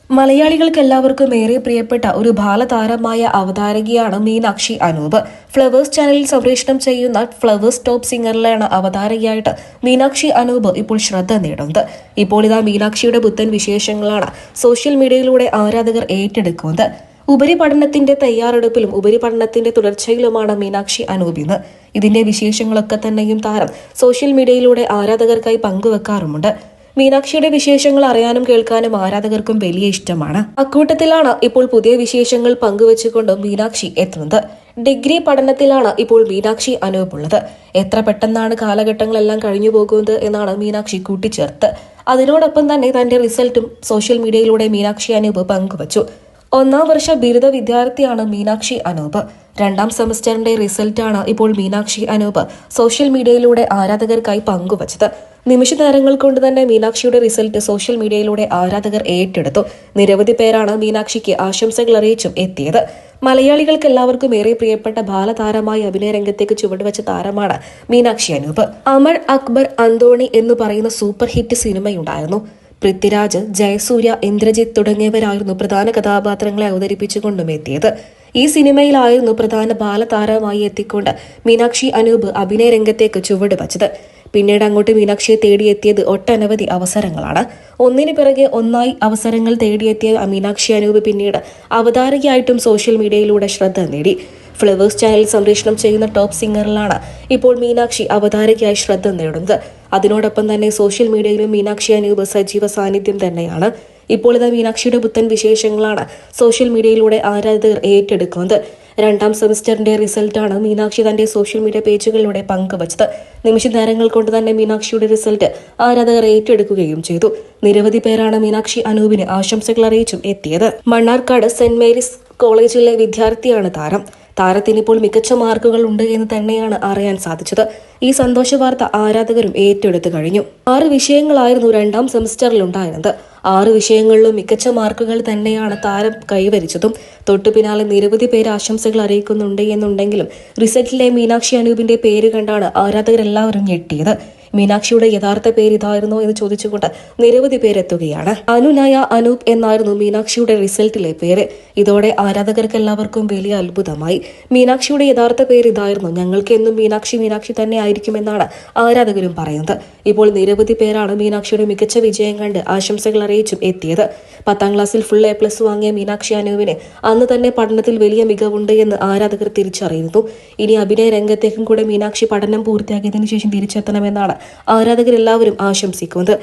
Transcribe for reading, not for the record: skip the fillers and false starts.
മലയാളികൾക്ക് എല്ലാവർക്കും ഏറെ പ്രിയപ്പെട്ട ഒരു ബാലതാരമായ അവതാരകയാണ് മീനാക്ഷി അനൂപ്. ഫ്ലവേഴ്സ് ചാനലിൽ സംപ്രേഷണം ചെയ്യുന്ന ഫ്ലവേഴ്സ് ടോപ്പ് സിംഗറിലാണ് അവതാരകയായിട്ട് മീനാക്ഷി അനൂപ് ഇപ്പോൾ ശ്രദ്ധ നേടുന്നത്. ഇപ്പോൾ ഇതാ മീനാക്ഷിയുടെ പുത്തൻ വിശേഷങ്ങളാണ് സോഷ്യൽ മീഡിയയിലൂടെ ആരാധകർ ഏറ്റെടുക്കുന്നത്. ഉപരിപഠനത്തിന്റെ തയ്യാറെടുപ്പിലും ഉപരിപഠനത്തിന്റെ തുടർച്ചയിലുമാണ് മീനാക്ഷി അനൂപ് ഇന്ന്. ഇതിന്റെ വിശേഷങ്ങളൊക്കെ തന്നെയും താരം സോഷ്യൽ മീഡിയയിലൂടെ ആരാധകർക്കായി പങ്കുവെക്കാറുമുണ്ട്. മീനാക്ഷിയുടെ വിശേഷങ്ങൾ അറിയാനും കേൾക്കാനും ആരാധകർക്കും വലിയ ഇഷ്ടമാണ്. അക്കൂട്ടത്തിലാണ് ഇപ്പോൾ പുതിയ വിശേഷങ്ങൾ പങ്കുവെച്ചുകൊണ്ട് മീനാക്ഷി എത്തുന്നത്. ഡിഗ്രി പഠനത്തിലാണ് ഇപ്പോൾ മീനാക്ഷി അനൂപ് ഉള്ളത്. എത്ര പെട്ടെന്നാണ് കാലഘട്ടങ്ങളെല്ലാം കഴിഞ്ഞു പോകുന്നത് എന്നാണ് മീനാക്ഷി കൂട്ടിച്ചേർത്ത്. അതിനോടൊപ്പം തന്നെ തന്റെ റിസൾട്ടും സോഷ്യൽ മീഡിയയിലൂടെ മീനാക്ഷി അനൂപ് പങ്കുവച്ചു. 1ാം വർഷ ബിരുദ വിദ്യാർത്ഥിയാണ് മീനാക്ഷി അനൂപ്. 2ാം സെമസ്റ്ററിന്റെ റിസൾട്ടാണ് ഇപ്പോൾ മീനാക്ഷി അനൂപ് സോഷ്യൽ മീഡിയയിലൂടെ ആരാധകർക്കായി പങ്കുവച്ചത്. നിമിഷ നേരങ്ങൾ കൊണ്ട് തന്നെ മീനാക്ഷിയുടെ റിസൾട്ട് സോഷ്യൽ മീഡിയയിലൂടെ ആരാധകർ ഏറ്റെടുത്തു. നിരവധി പേരാണ് മീനാക്ഷിക്ക് ആശംസകൾ അറിയിച്ചും എത്തിയത്. മലയാളികൾക്ക് എല്ലാവർക്കും ഏറെ പ്രിയപ്പെട്ട ബാലതാരമായി അഭിനയ രംഗത്തേക്ക് ചുവടുവെച്ച താരമാണ് മീനാക്ഷി അനൂപ്. അമർ അക്ബർ അന്തോണി എന്ന് പറയുന്ന സൂപ്പർ ഹിറ്റ് സിനിമയുണ്ടായിരുന്നു. പൃഥ്വിരാജ്, ജയസൂര്യ, ഇന്ദ്രജിത്ത് തുടങ്ങിയവരായിരുന്നു പ്രധാന കഥാപാത്രങ്ങളെ അവതരിപ്പിച്ചുകൊണ്ടും എത്തിയത്. ഈ സിനിമയിലായിരുന്നു പ്രധാന ബാലതാരമായി എത്തിക്കൊണ്ട് മീനാക്ഷി അനൂപ് അഭിനയ രംഗത്തേക്ക് ചുവടുവച്ചത്. പിന്നീട് അങ്ങോട്ട് മീനാക്ഷിയെ തേടിയെത്തിയത് ഒട്ടനവധി അവസരങ്ങളാണ്. ഒന്നിനു പിറകെ ഒന്നായി അവസരങ്ങൾ തേടിയെത്തിയ മീനാക്ഷി അനൂപ് പിന്നീട് അവതാരകയായിട്ടും സോഷ്യൽ മീഡിയയിലൂടെ ശ്രദ്ധ നേടി. ഫ്ലവേഴ്സ് ചാനലിൽ സംപ്രേഷണം ചെയ്യുന്ന ടോപ്പ് സിംഗറിലാണ് ഇപ്പോൾ മീനാക്ഷി അവതാരകയായി ശ്രദ്ധ നേടുന്നത്. അതിനോടൊപ്പം തന്നെ സോഷ്യൽ മീഡിയയിലും മീനാക്ഷി അനൂപ് സജീവ സാന്നിധ്യം തന്നെയാണ്. ഇപ്പോൾ ഇത് മീനാക്ഷിയുടെ പുത്തൻ വിശേഷങ്ങളാണ് സോഷ്യൽ മീഡിയയിലൂടെ ആരാധകർ ഏറ്റെടുക്കുന്നത്. 2ാം സെമസ്റ്ററിന്റെ റിസൾട്ടാണ് മീനാക്ഷി തന്റെ സോഷ്യൽ മീഡിയ പേജുകളിലൂടെ പങ്കുവച്ചത്. നിമിഷ നേരങ്ങൾ കൊണ്ട് തന്നെ മീനാക്ഷിയുടെ റിസൾട്ട് ആരാധകർ ഏറ്റെടുക്കുകയും ചെയ്തു. നിരവധി പേരാണ് മീനാക്ഷി അനൂപിന് ആശംസകൾ അറിയിച്ചും എത്തിയത്. മണ്ണാർക്കാട് സെന്റ് മേരീസ് കോളേജിലെ വിദ്യാർത്ഥിയാണ് താരം. താരത്തിന് ഇപ്പോൾ മികച്ച മാർക്കുകൾ ഉണ്ട് എന്ന് തന്നെയാണ് അറിയാൻ സാധിച്ചത്. ഈ സന്തോഷ വാർത്ത ആരാധകരും ഏറ്റെടുത്തു കഴിഞ്ഞു. 6 വിഷയങ്ങളായിരുന്നു 2ാം സെമസ്റ്ററിൽ ഉണ്ടായിരുന്നത്. 6 വിഷയങ്ങളിലും മികച്ച മാർക്കുകൾ തന്നെയാണ് താരം കൈവരിച്ചതും. തൊട്ടു പിന്നാലെ നിരവധി പേര് ആശംസകൾ അറിയിക്കുന്നുണ്ട് എന്നുണ്ടെങ്കിലും റിസൾട്ടിലെ മീനാക്ഷി അനൂപിന്റെ പേര് കണ്ടാണ് ആരാധകരെല്ലാവരും ഞെട്ടിയത്. മീനാക്ഷിയുടെ യഥാർത്ഥ പേര് ഇതായിരുന്നോ എന്ന് ചോദിച്ചുകൊണ്ട് നിരവധി പേരെത്തുകയാണ്. അനുനയ അനൂപ് എന്നായിരുന്നു മീനാക്ഷിയുടെ റിസൾട്ടിലെ പേര്. ഇതോടെ ആരാധകർക്ക് എല്ലാവർക്കും വലിയ അത്ഭുതമായി. മീനാക്ഷിയുടെ യഥാർത്ഥ പേര് ഇതായിരുന്നു, ഞങ്ങൾക്ക് എന്നും മീനാക്ഷി തന്നെ ആയിരിക്കുമെന്നാണ് ആരാധകരും പറയുന്നത്. ഇപ്പോൾ നിരവധി പേരാണ് മീനാക്ഷിയുടെ മികച്ച വിജയം കണ്ട് ആശംസകൾ അറിയിച്ചും എത്തിയത്. 10ാം ക്ലാസ്സിൽ ഫുൾ A+ വാങ്ങിയ മീനാക്ഷി അനൂപിന് അന്ന് തന്നെ പഠനത്തിൽ വലിയ മികവുണ്ട് എന്ന് ആരാധകർ തിരിച്ചറിയുന്നു. ഇനി അഭിനയ രംഗത്തേക്കും കൂടെ മീനാക്ഷി പഠനം പൂർത്തിയാക്കിയതിനു ശേഷം തിരിച്ചെത്തണമെന്നാണ് ആരാധകരെല്ലാവരും ആശംസിക്കുന്നത്.